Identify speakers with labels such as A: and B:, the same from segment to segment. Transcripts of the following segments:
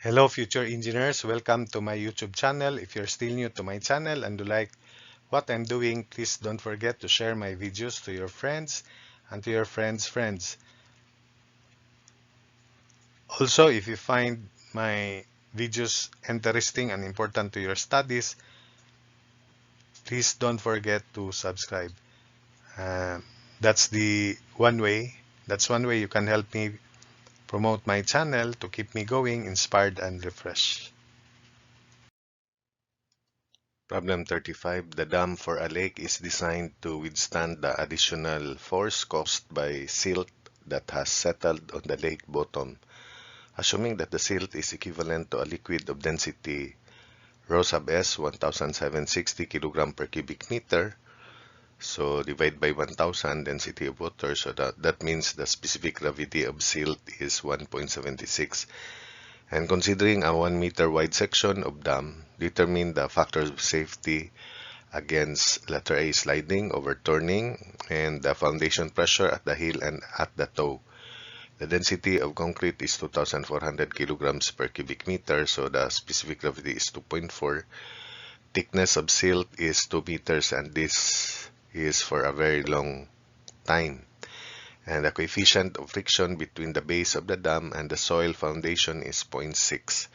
A: Hello future engineers, welcome to my YouTube channel. If you're still new to my channel and you like what I'm doing, please don't forget to share my videos to your friends and to your friends' friends. Also, if you find my videos interesting and important to your studies, please don't forget to subscribe. Uh, that's the one way. That's one way you can help me promote my channel to keep me going, inspired and refreshed. Problem 35. The dam for a lake is designed to withstand the additional force caused by silt that has settled on the lake bottom. Assuming that the silt is equivalent to a liquid of density rho sub s 1760 kg per cubic meter, so divide by 1000 density of water, so that means the specific gravity of silt is 1.76. And considering a 1 meter wide section of dam, determine the factors of safety against letter A sliding, overturning, and the foundation pressure at the heel and at the toe. The density of concrete is 2,400 kilograms per cubic meter, so the specific gravity is 2.4. Thickness of silt is 2 meters, and this is for a very long time. And the coefficient of friction between the base of the dam and the soil foundation is 0.6.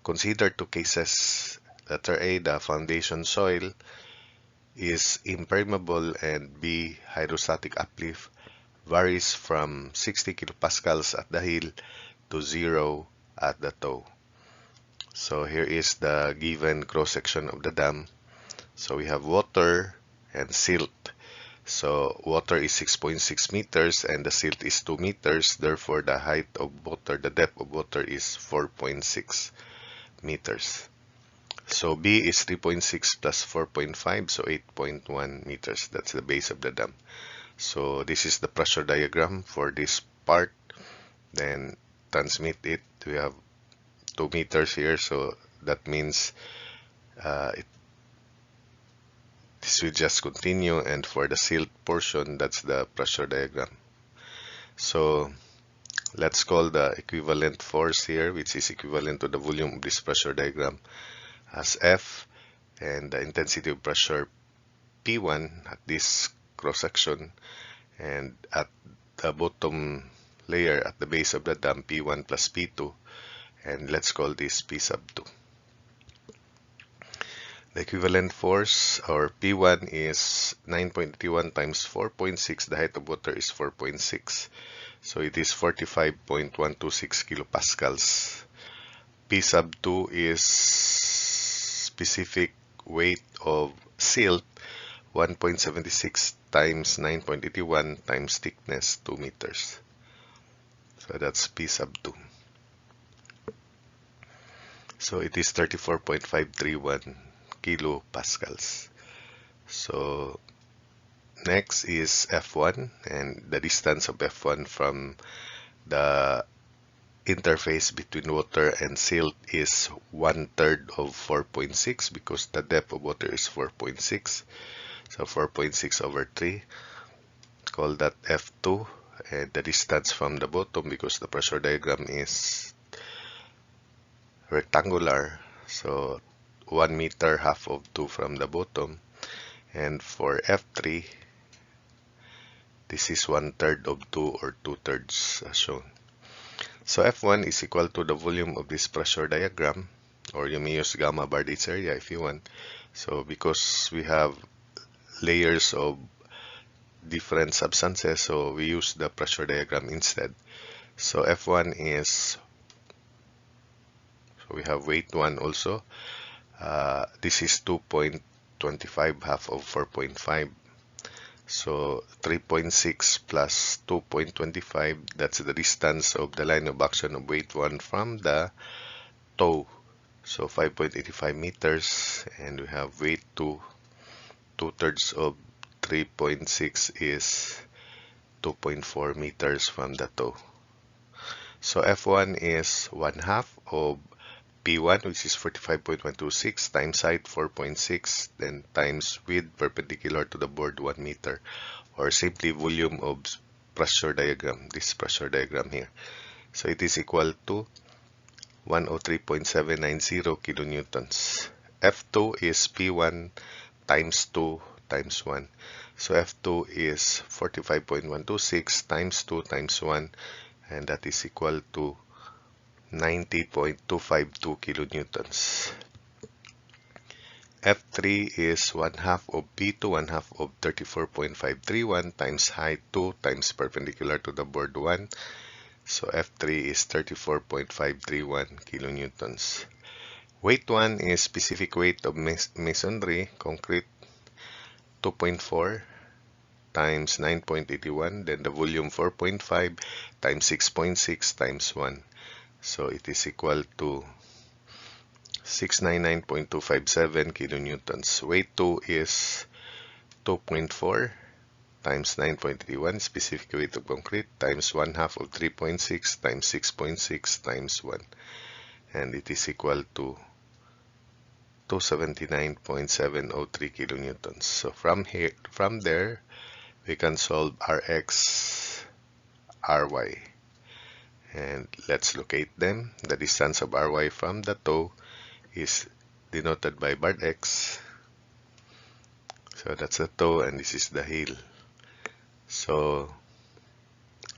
A: Consider two cases. Letter A, the foundation soil is impermeable, and B, hydrostatic uplift varies from 60 kilopascals at the heel to 0 at the toe. So here is the given cross-section of the dam. So we have water and silt. So water is 6.6 meters and the silt is 2 meters. Therefore, the height of water, the depth of water is 4.6 meters. So B is 3.6 plus 4.5, so 8.1 meters. That's the base of the dam. So this is the pressure diagram for this part. Then transmit it. We have 2 meters here, so that means this will just continue. And for the silt portion, that's the pressure diagram. So let's call the equivalent force here, which is equivalent to the volume of this pressure diagram, as F, and the intensity of pressure P1 at this cross section, and at the bottom layer at the base of the dam, P1 plus P2, and let's call this P sub 2. The equivalent force, or P1, is 9.81 times 4.6. The height of water is 4.6, so it is 45.126 kilopascals. P sub 2 is specific weight of silt, 1.76 times 9.81 times thickness, 2 meters. So that's P sub 2. So it is 34.531 kilopascals. So next is F1, and the distance of F1 from the interface between water and silt is 1/3 of 4.6, because the depth of water is 4.6. So 4.6 over 3, call that F2, and the distance from the bottom, because the pressure diagram is rectangular, so 1 meter, half of 2 from the bottom. And for F3, this is 1/3 of 2, or 2/3 as shown. So F1 is equal to the volume of this pressure diagram, or you may use gamma bar H area if you want. So because we have layers of different substances, so we use the pressure diagram instead. So F1 is, so we have weight 1 also. This is 2.25, half of 4.5. So 3.6 plus 2.25, that's the distance of the line of action of weight 1 from the toe. So 5.85 meters, and we have weight 2. 2/3 of 3.6 is 2.4 meters from the toe. So F1 is 1/2 of P1, which is 45.126, times height 4.6, then times width perpendicular to the board 1 meter, or simply volume of pressure diagram, this pressure diagram here. So it is equal to 103.790 kilonewtons. F2 is P1 times 2 times 1. So F2 is 45.126 times 2 times 1, and that is equal to 90.252 kilonewtons. F3 is 1 half of P2, 1 half of 34.531 times height 2 times perpendicular to the board 1. So F3 is 34.531 kilonewtons. Weight 1 is specific weight of masonry, concrete 2.4 times 9.81, then the volume 4.5 times 6.6 times 1. So it is equal to 699.257 kilonewtons. Weight 2 is 2.4 times 9.81, specific weight of concrete, times 1 half of 3.6 times 6.6 times 1. And it is equal to 279.703 kilonewtons. So from there, we can solve Rx, Ry. And let's locate them. The distance of Ry from the toe is denoted by bar X. So that's the toe and this is the heel. So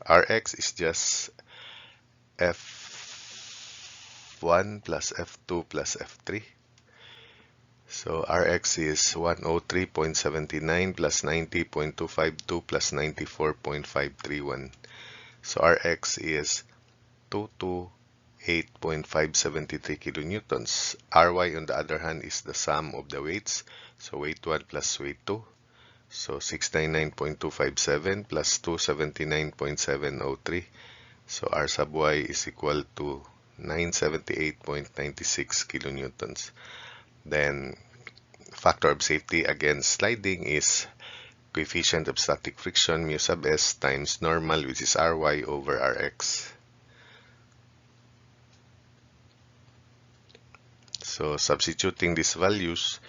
A: Rx is just F1 plus F2 plus F3. So Rx is 103.79 plus 90.252 plus 94.531. So Rx is 228.573 kilonewtons. Ry on the other hand is the sum of the weights. So weight 1 plus weight 2. So 699.257 plus 279.703. So R sub y is equal to 978.96 kilonewtons. Then factor of safety against sliding is coefficient of static friction mu sub s times normal, which is Ry over Rx. So substituting these values,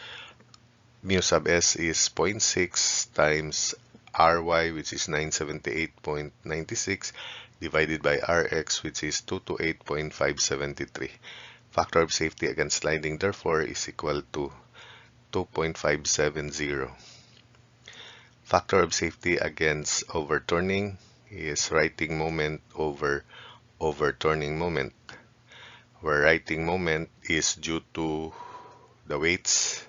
A: mu sub s is 0.6 times Ry, which is 978.96, divided by Rx, which is 228.573. Factor of safety against sliding, therefore, is equal to 2.570. Factor of safety against overturning is righting moment over overturning moment, where righting moment is due to the weights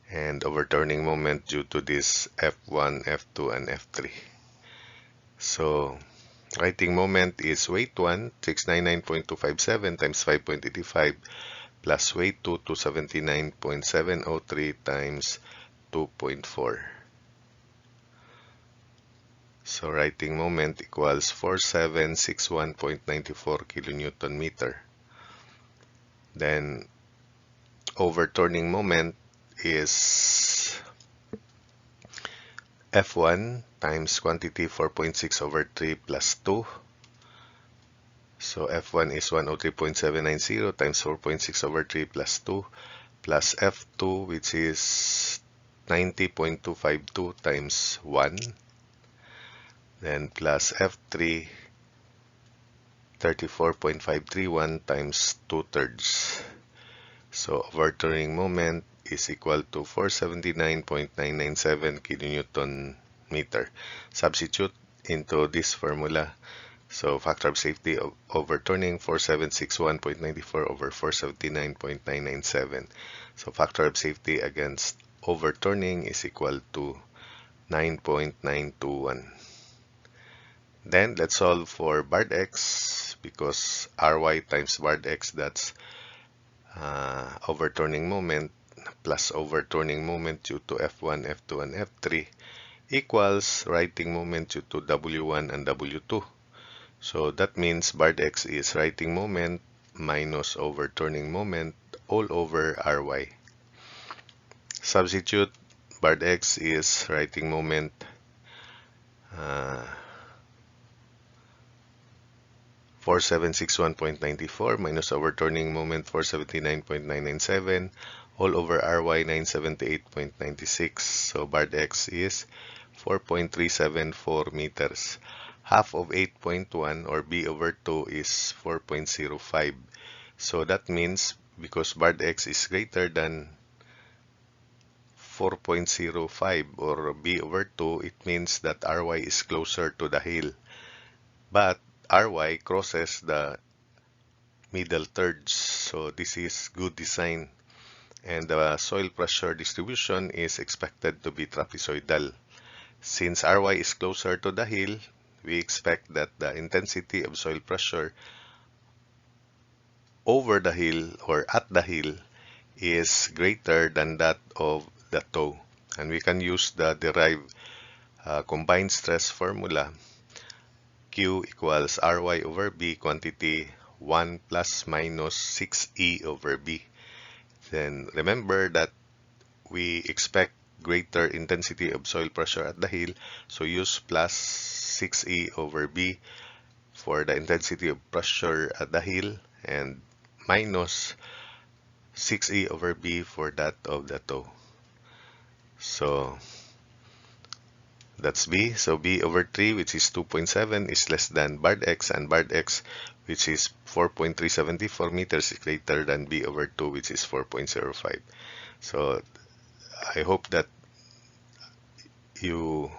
A: and overturning moment due to this F1, F2, and F3. So righting moment is weight 1, 699.257 times 5.85 plus weight 2, 279.703 times 2.4. So righting moment equals 4761.94 kilonewton meter. Then overturning moment is F1 times quantity 4.6 over 3 plus 2. So F1 is 103.790 times 4.6 over 3 plus 2 plus F2, which is 90.252 times 1. Then plus F3, 34.531 times 2/3. So overturning moment is equal to 479.997 kilonewton meter. Substitute into this formula. So factor of safety of overturning 4761.94 over 479.997. So factor of safety against overturning is equal to 9.921. Then let's solve for barred x, because Ry times barred x, that's overturning moment plus overturning moment due to F1, F2, and F3 equals righting moment due to W1 and W2. So that means barred x is righting moment minus overturning moment all over Ry. Substitute barred x is righting moment 4761.94 minus overturning moment 479.997 all over Ry 978.96. So barred x is 4.374 meters. half of 8.1 or b over 2 is 4.05. So that means because barred x is greater than 4.05 or b over 2, it means that ry is closer to the hill. But ry crosses the middle thirds. So this is good design. And the soil pressure distribution is expected to be trapezoidal. Since ry is closer to the hill, we expect that the intensity of soil pressure over the hill or at the hill is greater than that of the toe. And we can use the derived combined stress formula. Q equals Ry over B quantity 1 plus minus 6E over B. Then remember that we expect greater intensity of soil pressure at the hill, so use plus 6E over B for the intensity of pressure at the hill and minus 6E over B for that of the toe. So that's B. So B over 3, which is 2.7, is less than barred X, and barred X, which is 4.374 meters, is greater than B over 2, which is 4.05. So I hope that you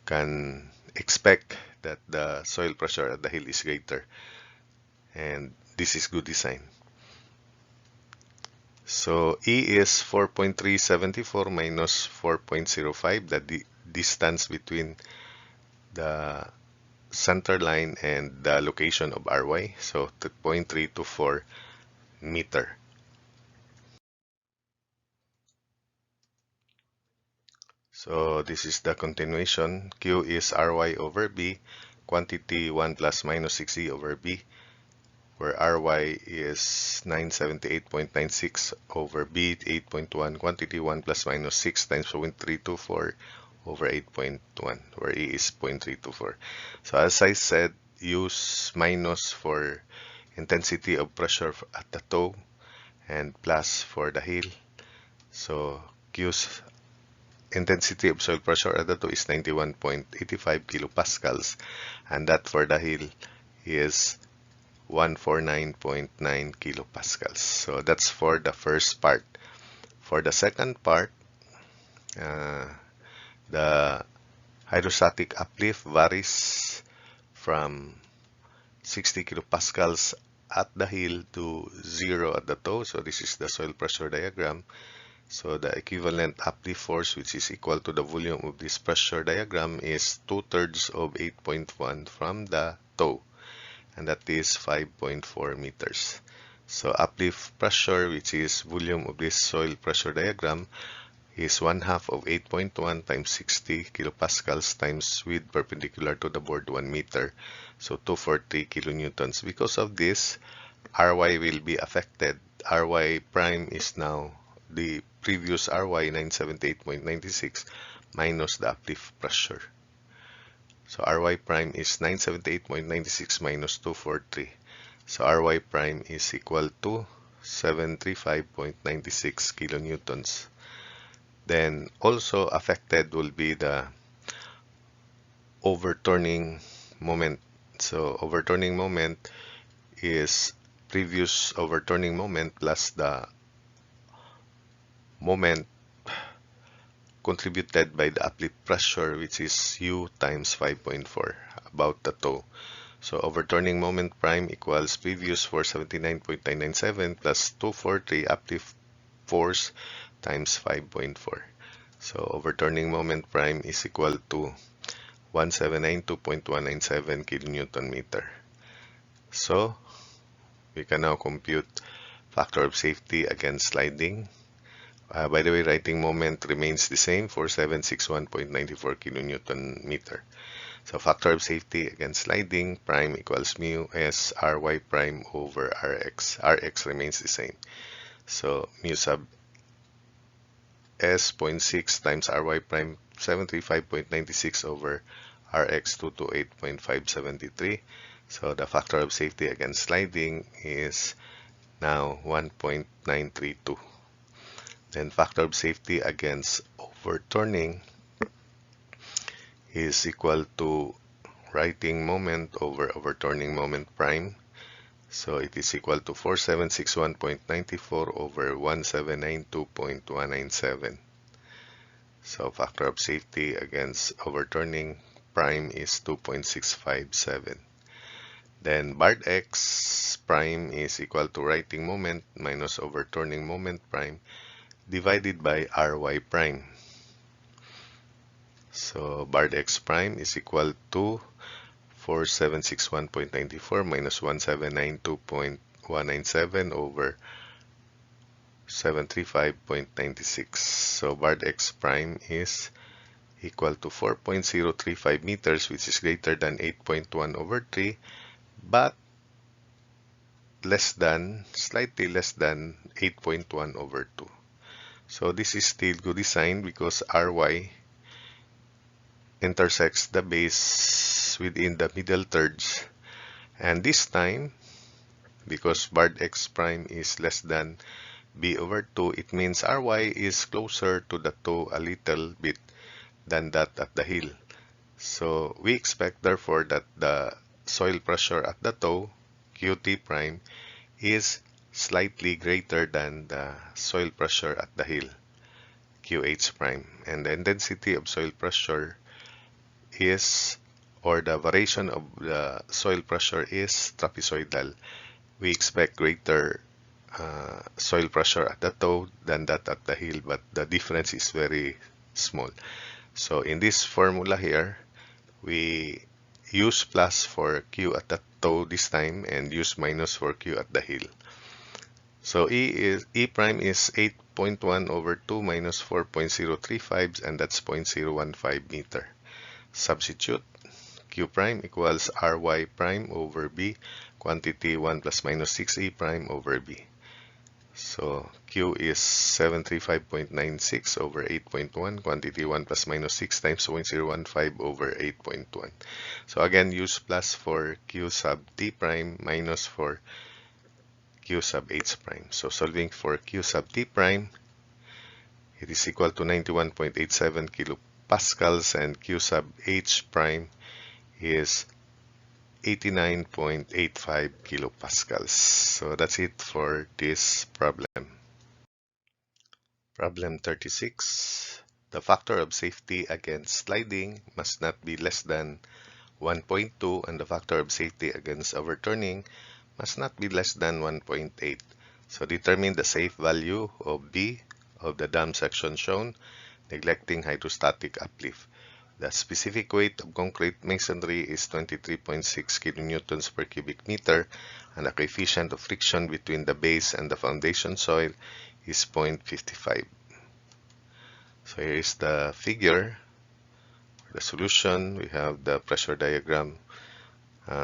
A: can expect that the soil pressure at the hill is greater, and this is good design. So E is 4.374 minus 4.05, the distance between the center line and the location of Ry, so 0.324 meter. So this is the continuation. Q is Ry over B, quantity 1 plus minus 6E over B, where Ry is 978.96 over B, 8.1, quantity 1 plus minus 6 times 0.324 over 8.1, where E is 0.324. So as I said, use minus for intensity of pressure at the toe and plus for the heel. So Q's intensity of soil pressure at the toe is 91.85 kilopascals, and that for the heel is 149.9 kilopascals. So that's for the first part. For the second part, the hydrostatic uplift varies from 60 kilopascals at the heel to 0 at the toe. So this is the soil pressure diagram. So the equivalent uplift force, which is equal to the volume of this pressure diagram, is 2/3 of 8.1 from the toe, and that is 5.4 meters. So uplift pressure, which is volume of this soil pressure diagram, is 1/2 of 8.1 times 60 kilopascals times width perpendicular to the board 1 meter. So 240 kilonewtons. Because of this, Ry will be affected. Ry prime is now the previous Ry 978.96 minus the uplift pressure. So Ry prime is 978.96 minus 243. So Ry prime is equal to 735.96 kilonewtons. Then also affected will be the overturning moment. So overturning moment is previous overturning moment plus the moment contributed by the uplift pressure, which is U times 5.4, about the toe. So overturning moment prime equals previous force 79.997 plus 243 uplift force times 5.4. So overturning moment prime is equal to 1792.197 kilonewton meter. So we can now compute factor of safety against sliding. By the way, writing moment remains the same for 761.94 kilonewton meter. So factor of safety against sliding, prime equals mu s Ry prime over Rx. Rx remains the same. So mu sub s 0.6 times Ry prime 735.96 over Rx 228.573. So the factor of safety against sliding is now 1.932. Then factor of safety against overturning is equal to righting moment over overturning moment prime. So it is equal to 4761.94 over 1792.197. So factor of safety against overturning prime is 2.657. Then barred x prime is equal to righting moment minus overturning moment prime divided by ry prime. So barred x prime is equal to 4761.94 minus 1792.197 over 735.96. So barred x prime is equal to 4.035 meters, which is greater than 8.1 over 3, but slightly less than 8.1 over 2. So this is still good design because Ry intersects the base within the middle thirds. And this time, because barred x prime is less than b over 2, it means Ry is closer to the toe a little bit than that at the heel. So we expect therefore that the soil pressure at the toe, Qt prime, is slightly greater than the soil pressure at the heel, QH prime. And the intensity of soil pressure is, or the variation of the soil pressure is trapezoidal. We expect greater soil pressure at the toe than that at the heel, but the difference is very small. So in this formula here, we use plus for Q at the toe this time and use minus for Q at the heel. So E prime is 8.1 over 2 minus 4.035, and that's 0.015 meter. Substitute Q prime equals Ry prime over B, quantity 1 plus minus 6E prime over B. So Q is 735.96 over 8.1, quantity 1 plus minus 6 times 0.015 over 8.1. So again, use plus for Q sub T prime minus for Q sub H prime. So solving for Q sub T prime, it is equal to 91.87 kilopascals, and Q sub H prime is 89.85 kilopascals. So that's it for this problem. Problem 36. The factor of safety against sliding must not be less than 1.2, and the factor of safety against overturning must not be less than 1.8. So determine the safe value of B of the dam section shown, neglecting hydrostatic uplift. The specific weight of concrete masonry is 23.6 kilonewtons per cubic meter, and the coefficient of friction between the base and the foundation soil is 0.55. So here is the figure, the solution. We have the pressure diagram,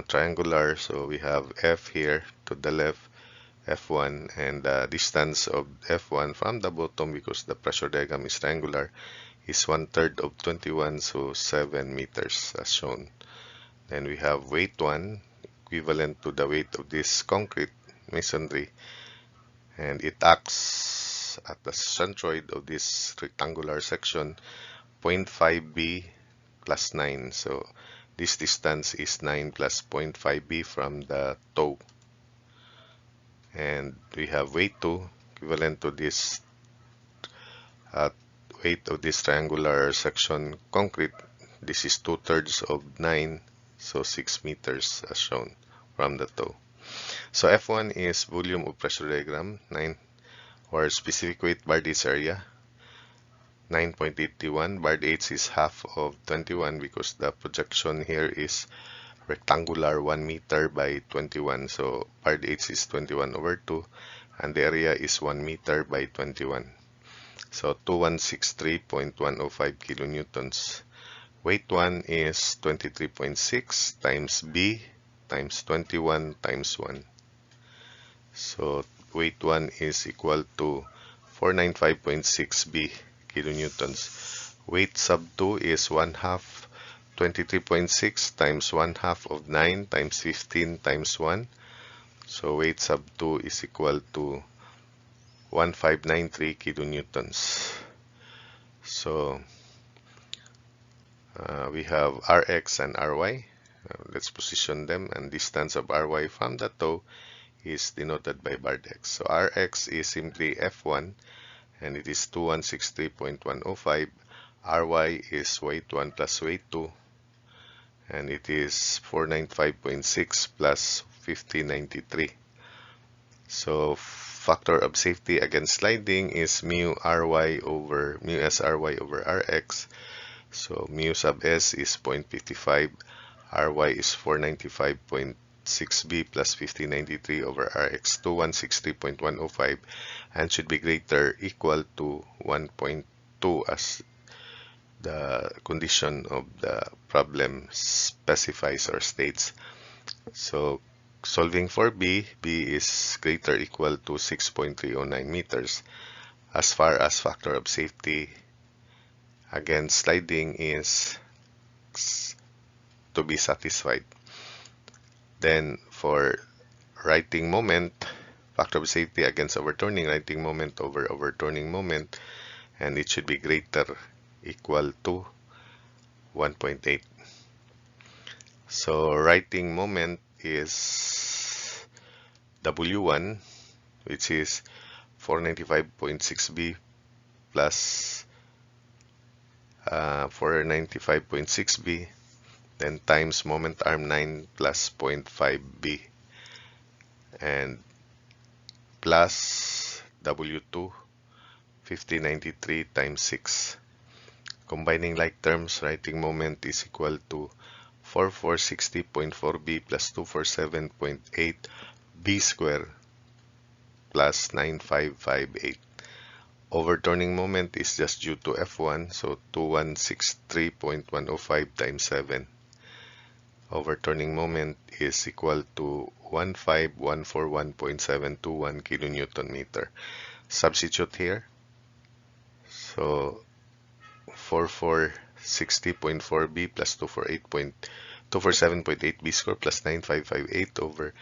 A: triangular. So we have F here to the left, F1, and the distance of F1 from the bottom, because the pressure diagram is triangular, is 1/3 of 21, so 7 meters as shown. Then we have weight 1, equivalent to the weight of this concrete masonry, and it acts at the centroid of this rectangular section, 0.5b plus 9. So this distance is 9 plus 0.5b from the toe. And we have weight 2, equivalent to this weight of this triangular section concrete. This is 2/3 of 9, so 6 meters as shown from the toe. So F1 is volume of pressure diagram, 9, or specific weight barred H area, 9.81. Barred H is half of 21 because the projection here is rectangular 1 meter by 21. So barred H is 21 over 2, and the area is 1 meter by 21. So 2163.105 kilonewtons. Weight 1 is 23.6 times B times 21 times 1. So weight 1 is equal to 495.6 B kilonewtons. Weight sub 2 is 1/2 23.6 times 1/2 of 9 times 15 times 1. So weight sub 2 is equal to 1593 kilonewtons. So we have Rx and Ry. Let's position them, and distance of Ry from the toe is denoted by bar x. So Rx is simply F1, and it is 2163.105. Ry is weight 1 plus weight 2, and it is 495.6 plus 5093. So factor of safety against sliding is mu Ry over mu SRy over Rx. So mu sub S is 0.55, Ry is 495.6b plus 5093 over Rx 2160.105, and should be greater equal to 1.2 as the condition of the problem specifies or states. So solving for B is greater equal to 6.309 meters. As far as factor of safety against sliding is to be satisfied. Then for righting moment, factor of safety against overturning, righting moment over overturning moment, and it should be greater equal to 1.8. So righting moment is W1, which is 495.6b plus 495.6b, then times moment arm 9 plus 0.5b, and plus W2 5093 times 6. Combining like terms, righting moment is equal to 4460.4b plus 247.8 b square plus 9558. Overturning moment is just due to F1, so 2163.105 times 7. Overturning moment is equal to 15141.721 kilonewton meter. Substitute here. So 4460.4b plus 247.8 b square plus 9558 over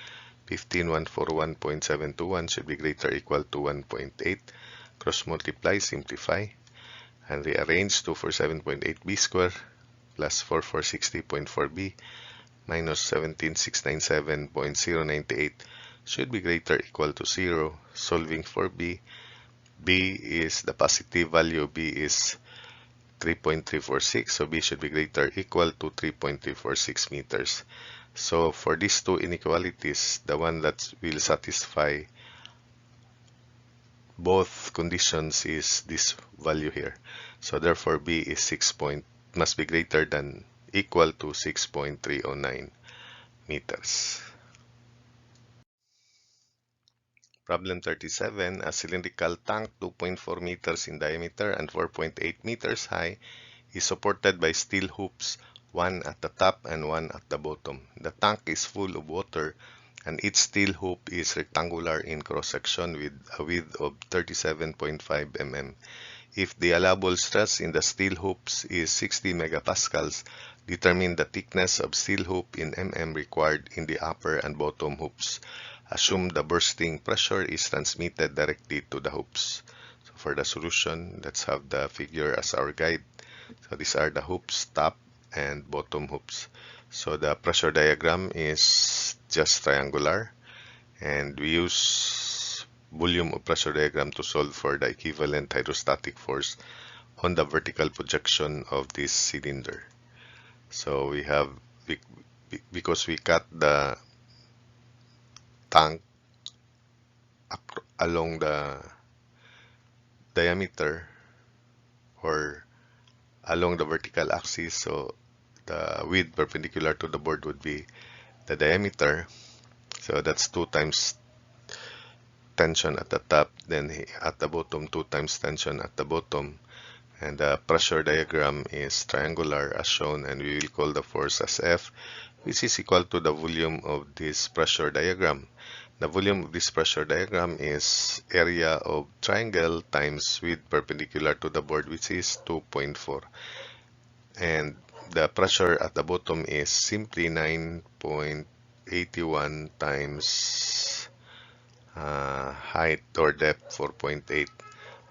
A: 15141.721 should be greater or equal to 1.8. Cross multiply, simplify, and rearrange 247.8 b square plus 4460.4b minus 17697.098 should be greater or equal to 0. Solving for B. B is the positive value. B is 3.346, so B should be greater or equal to 3.346 meters. So for these two inequalities, the one that will satisfy both conditions is this value here. So therefore B is must be greater than equal to 6.309 meters. Problem 37, a cylindrical tank 2.4 meters in diameter and 4.8 meters high is supported by steel hoops, one at the top and one at the bottom. The tank is full of water and each steel hoop is rectangular in cross-section with a width of 37.5 mm. If the allowable stress in the steel hoops is 60 megapascals, determine the thickness of steel hoop in mm required in the upper and bottom hoops. Assume the bursting pressure is transmitted directly to the hoops. So for the solution, let's have the figure as our guide. So these are the hoops, top and bottom hoops. So the pressure diagram is just triangular, and we use volume of pressure diagram to solve for the equivalent hydrostatic force on the vertical projection of this cylinder. So we have, because we cut the tank along the diameter or along the vertical axis, so the width perpendicular to the board would be the diameter. So that's 2 times tension at the top, then at the bottom 2 times tension at the bottom, and the pressure diagram is triangular as shown, and we will call the force as F, which is equal to the volume of this pressure diagram. The volume of this pressure diagram is area of triangle times width perpendicular to the board, which is 2.4, and the pressure at the bottom is simply 9.81 times height or depth 4.8,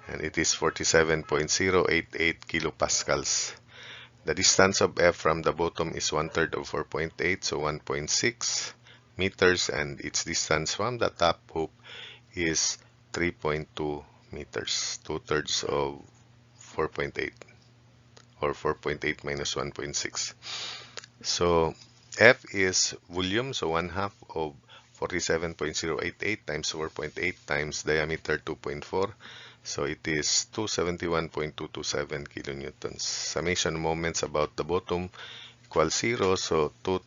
A: and it is 47.088 kilopascals. The distance of F from the bottom is 1/3 of 4.8, so 1.6 meters, and its distance from the top hoop is 3.2 meters, 2/3 of 4.8, or 4.8 minus 1.6. So F is volume, so 1/2 of 47.088 times 4.8 times diameter 2.4. So it is 271.227 kilonewtons. Summation moments about the bottom equals 0. So 2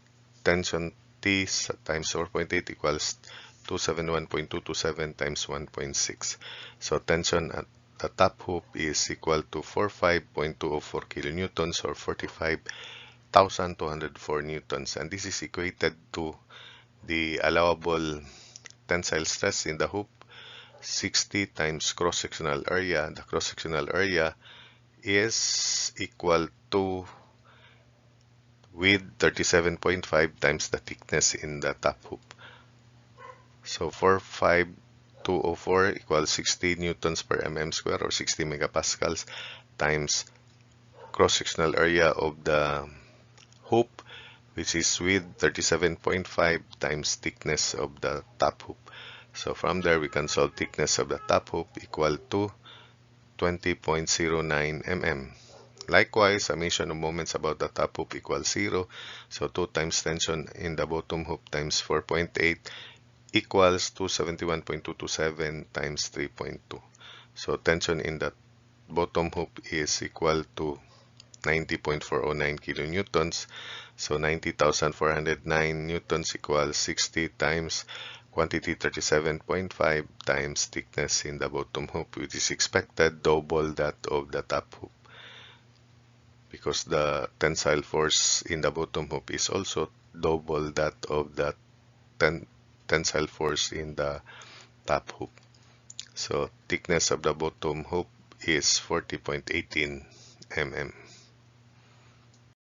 A: tension T times 4.8 equals 271.227 times 1.6. So tension at the top hoop is equal to 45.204 kilonewtons, or 45,204 newtons. And this is equated to the allowable tensile stress in the hoop, 60 times cross-sectional area. The cross-sectional area is equal to width 37.5 times the thickness in the top hoop. So 45204 equals 60 newtons per mm square, or 60 megapascals, times cross-sectional area of the hoop, which is width 37.5 times thickness of the top hoop. So from there we can solve thickness of the top hoop equal to 20.09 mm. Likewise, summation of moments about the top hoop equals 0. So 2 times tension in the bottom hoop times 4.8 equals 271.227 times 3.2. So tension in the bottom hoop is equal to 90.409 kilonewtons. So 90,409 newtons equals 60 times quantity 37.5 times thickness in the bottom hoop, which is expected double that of the top hoop, because the tensile force in the bottom hoop is also double that of the tensile force in the top hoop. So thickness of the bottom hoop is 40.18 mm.